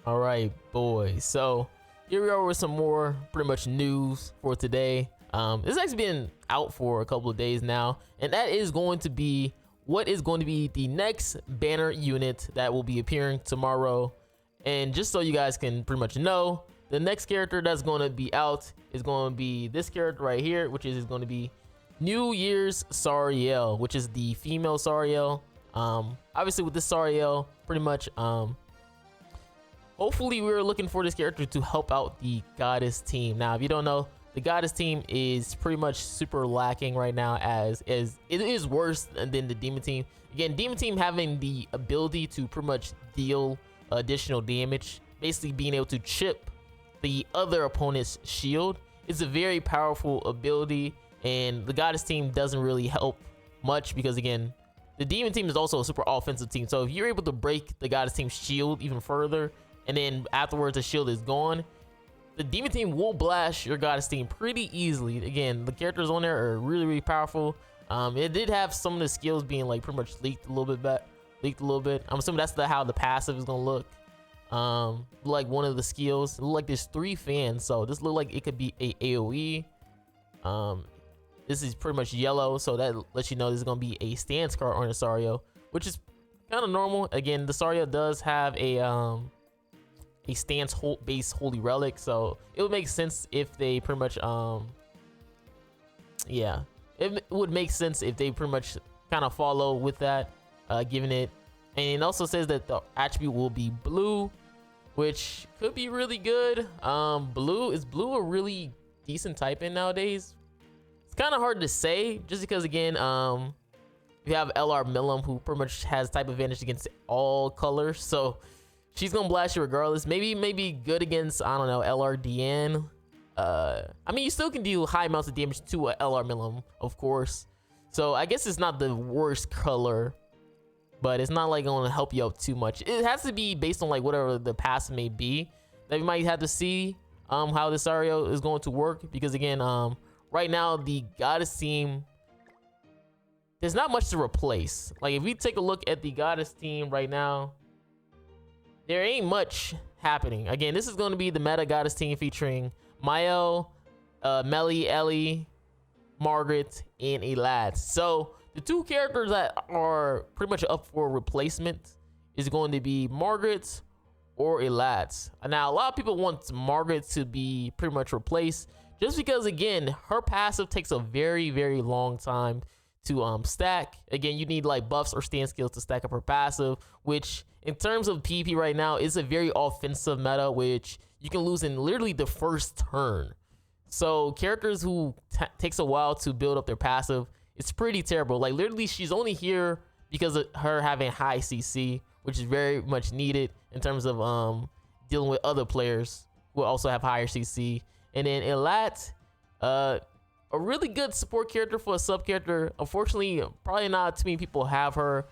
All right, boys. So here we are with some more pretty much news for today. This has actually been out for a couple of days now, and that is going to be what is going to be the next banner unit that will be appearing tomorrow. And just so you guys can pretty much know, the next character that's going to be out is going to be this character right here, which is going to be New Year's Sariel, which is the female Sariel. Obviously with this Sariel, pretty much hopefully we're looking for this character to help out the goddess team. Now if you don't know, the goddess team is pretty much super lacking right now, as it is worse than the demon team. Again, demon team having the ability to pretty much deal additional damage, basically being able to chip the other opponent's shield, is a very powerful ability, and the goddess team doesn't really help much because again, the demon team is also a super offensive team. So if you're able to break the goddess team's shield even further, and then afterwards the shield is gone, the demon team will blast your goddess team pretty easily. Again, the characters on there are really powerful. It did have some of the skills being like pretty much leaked a little bit. I'm assuming that's how the passive is gonna look. Like one of the skills, it look like there's 3 fans, so this look like it could be a AoE. This is pretty much yellow, so that lets you know this is gonna be a stance card on the Sariel, which is kind of normal. Again, the Sariel does have a stance base holy relic, so it would make sense if they pretty much yeah, it would make sense if they pretty much kind of follow with that, giving it. And it also says that the attribute will be blue, which could be really good. Blue is a really decent type in nowadays? It's kind of hard to say, just because again, you have LR Milim, who pretty much has type advantage against all colors, so she's gonna blast you regardless. Maybe good against, I don't know, LR Diane. I mean, you still can do high amounts of damage to a LR Milim, of course. So I guess it's not the worst color, but it's not like gonna help you out too much. It has to be based on like whatever the passive may be. That we might have to see how this Sariel is going to work, because again, right now the goddess team, there's not much to replace. Like if we take a look at the goddess team right now, there ain't much happening. Again, this is going to be the meta goddess team featuring Mael, Melly, Ellie, Margaret, and Elad. So the 2 characters that are pretty much up for replacement is going to be Margaret or Elad. Now, a lot of people want Margaret to be pretty much replaced, just because again, her passive takes a very long time to stack. Again, you need like buffs or stand skills to stack up her passive, which in terms of PvP right now is a very offensive meta, which you can lose in literally the first turn. So characters who takes a while to build up their passive, it's pretty terrible. Like literally she's only here because of her having high CC, which is very much needed in terms of dealing with other players who also have higher CC. And then Elat, a really good support character for a sub character. Unfortunately, probably not too many people have her.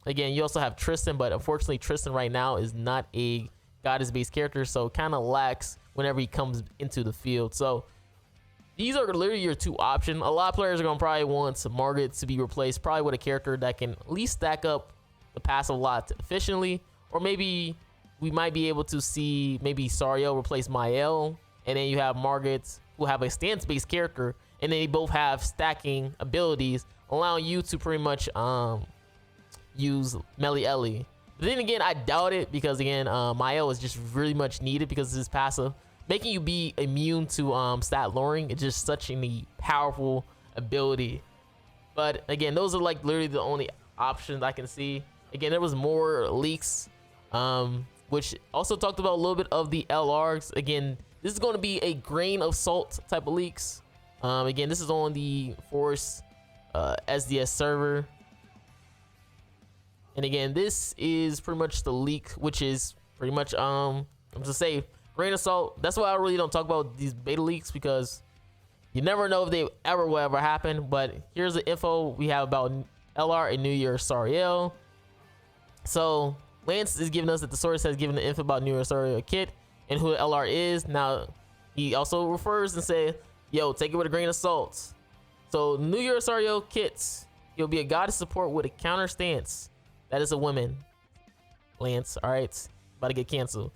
Again, you also have Tristan, but unfortunately Tristan right now is not a goddess based character, so kind of lacks whenever he comes into the field. So these are literally your 2 options. A lot of players are gonna probably want Margaret to be replaced, probably with a character that can at least stack up the passive a lot efficiently, or maybe we might be able to see maybe Sariel replace Mael, and then you have Margaret who have a stance based character, and they both have stacking abilities, allowing you to pretty much use Melly Ellie. But then again, I doubt it, because again, Mael is just really much needed because of his passive, making you be immune to stat lowering. It's just such a powerful ability. But again, those are like literally the only options I can see. Again, there was more leaks, which also talked about a little bit of the LRs. Again, this is going to be a grain of salt type of leaks. Again, this is on the Force SDS server. And again, this is pretty much the leak, which is pretty much, I'm just say, grain of salt. That's why I really don't talk about these beta leaks, because you never know if they will ever happen. But here's the info we have about LR and New Year Sariel. So Lance is giving us that the source has given the info about New Year Sariel kit and who LR is. Now, he also refers and say, yo, take it with a grain of salt. So New Year Sariel kits, you'll be a goddess support with a counter stance. That is a woman, Lance. All right. about to get canceled.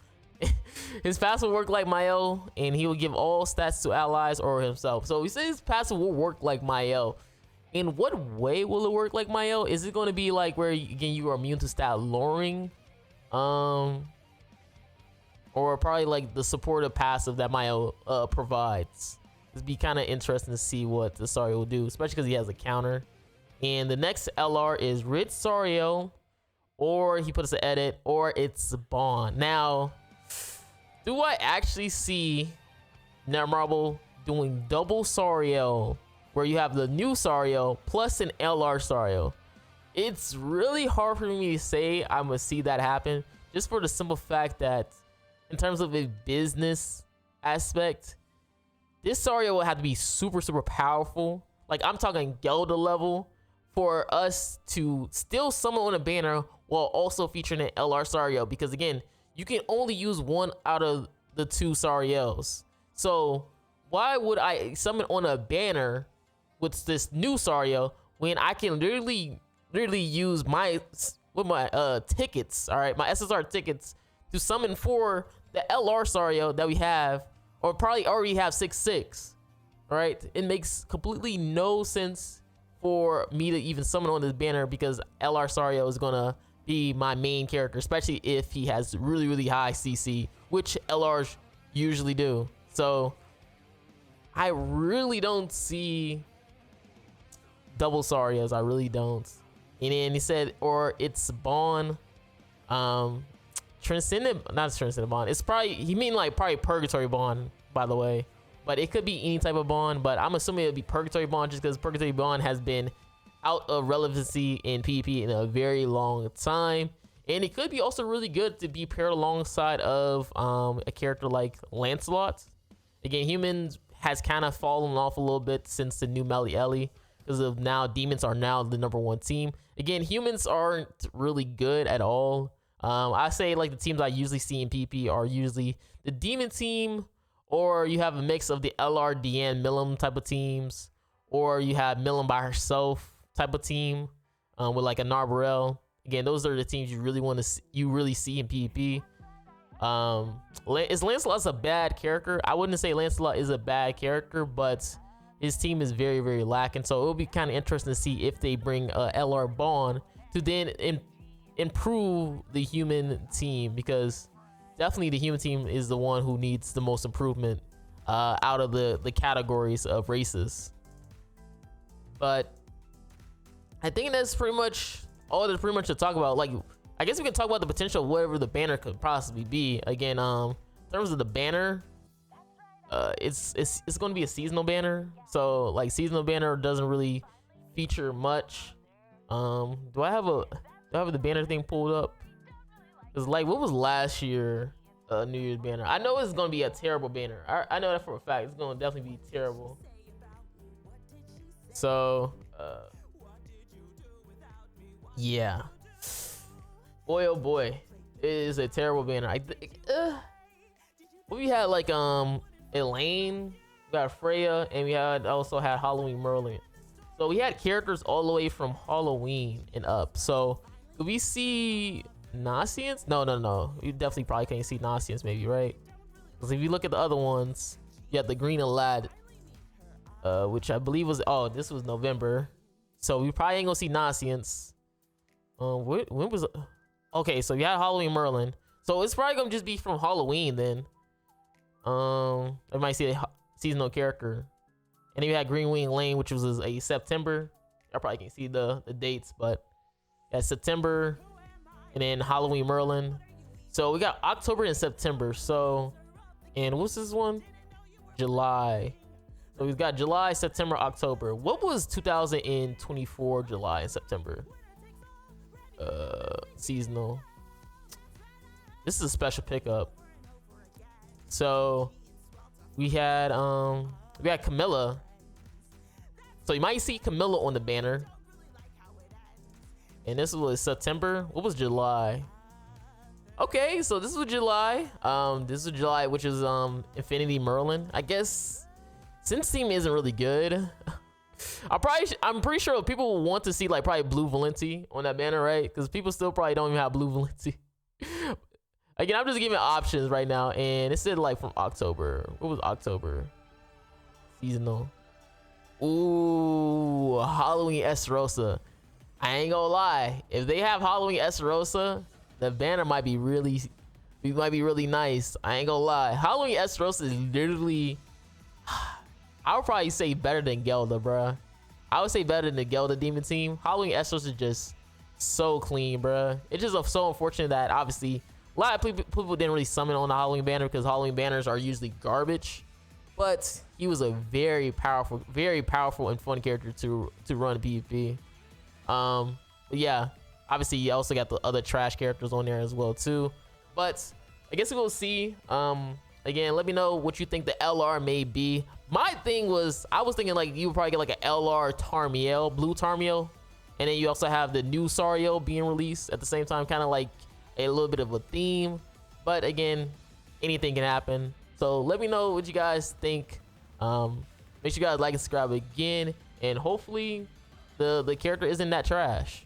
His passive will work like Mael, and he will give all stats to allies or himself. So he says his passive will work like Mael. In what way will it work like Mael? Is it going to be like where again you are immune to stat lowering, or probably like the supportive passive that Mael provides? It'd be kind of interesting to see what the Sariel will do, especially because he has a counter. And the next LR is Rid Sariel, or he puts an edit, or it's Bond. Now, do I actually see Netmarble doing double Sariel, where you have the new Sariel plus an LR Sariel? It's really hard for me to say I'm gonna see that happen, just for the simple fact that in terms of a business aspect, this Sariel will have to be super powerful. Like, I'm talking Gelda level for us to still summon on a banner while also featuring an LR Sariel, because again, you can only use one out of the two Sariels. So why would I summon on a banner with this new Sariel when I can literally use my tickets, all right, my SSR tickets, to summon for the LR Sariel that we have, or probably already have 6/6, right? It makes completely no sense for me to even summon on this banner, because LR Sariel is gonna be my main character, especially if he has really high CC, which LRs usually do. So I really don't see double Sariels. I really don't. And then he said, or it's Bond, Transcendent, not Transcendent Bond. It's probably, he mean like probably Purgatory Bond, by the way. But it could be any type of Bond, but I'm assuming it'll be Purgatory Bond, just because Purgatory Bond has been out of relevancy in PvP in a very long time. And it could be also really good to be paired alongside of a character like Lancelot. Again, humans has kind of fallen off a little bit since the new Marilli, because of now demons are now the #1 team. Again, humans aren't really good at all. I say like the teams I usually see in PvP are usually the demon team, or you have a mix of the LR, Deanne, Milim type of teams, or you have Milim by herself type of team with like a Narbarel. Again, those are the teams you really want to see, see in PvP. Is Lancelot a bad character? I wouldn't say Lancelot is a bad character, but his team is very lacking. So it'll be kind of interesting to see if they bring LR Bond to then improve the human team, because definitely the human team is the one who needs the most improvement out of the categories of races. But I think that's pretty much all there's pretty much to talk about. Like, I guess we can talk about the potential of whatever the banner could possibly be. Again, in terms of the banner, it's going to be a seasonal banner. So like, seasonal banner doesn't really feature much. Do I have the banner thing pulled up? Cause like, what was last year New Year's banner? I know it's going to be a terrible banner. I know that for a fact. It's going to definitely be terrible. So yeah, boy oh boy, it is a terrible banner. We had like Elaine, we got Freya, and we also had Halloween Merlin. So we had characters all the way from Halloween and up. So could we see Nasians? No. You definitely probably can't see Nasians, maybe, right? Because if you look at the other ones, you have the Green Alad, which I believe was, this was November. So we probably ain't gonna see Nasians. When was it? Okay, so you had Halloween Merlin. So it's probably gonna just be from Halloween then. I might see a seasonal character. And then you had Green Wing Lane, which was a September. I probably can't see the dates, but yeah, September. And then Halloween Merlin. So we got October and September. So, and what's this one? July. So we've got July, September, October. What was 2024 July and September? Seasonal. This is a special pickup. So we had Camilla. So you might see Camilla on the banner. And this was September. What was July? Okay, so this was July. This is July, which is Infinity Merlin. I guess since team isn't really good, I'm pretty sure people will want to see like probably Blue Valenti on that banner, right? Because people still probably don't even have Blue Valenti. Again, I'm just giving options right now, and it said like from October. What was October? Seasonal. Ooh, Halloween Estarossa. I ain't gonna lie. If they have Halloween Estarossa, the banner might be really nice. I ain't gonna lie. Halloween Estarossa is literally, I would probably say better than Gelda, bruh. I would say better than the Gelda Demon Team. Halloween Estarossa is just so clean, bruh. It's just so unfortunate that obviously a lot of people didn't really summon on the Halloween banner because Halloween banners are usually garbage. But he was a very powerful and fun character to run PvP. But yeah, obviously you also got the other trash characters on there as well too. But I guess we'll see. Again, let me know what you think the LR may be. My thing was, I was thinking like you would probably get like an LR Tarmiel, blue Tarmiel, and then you also have the new Sario being released at the same time, kind of like a little bit of a theme. But again, anything can happen. So let me know what you guys think. Make sure you guys like and subscribe again, and hopefully the character isn't that trash.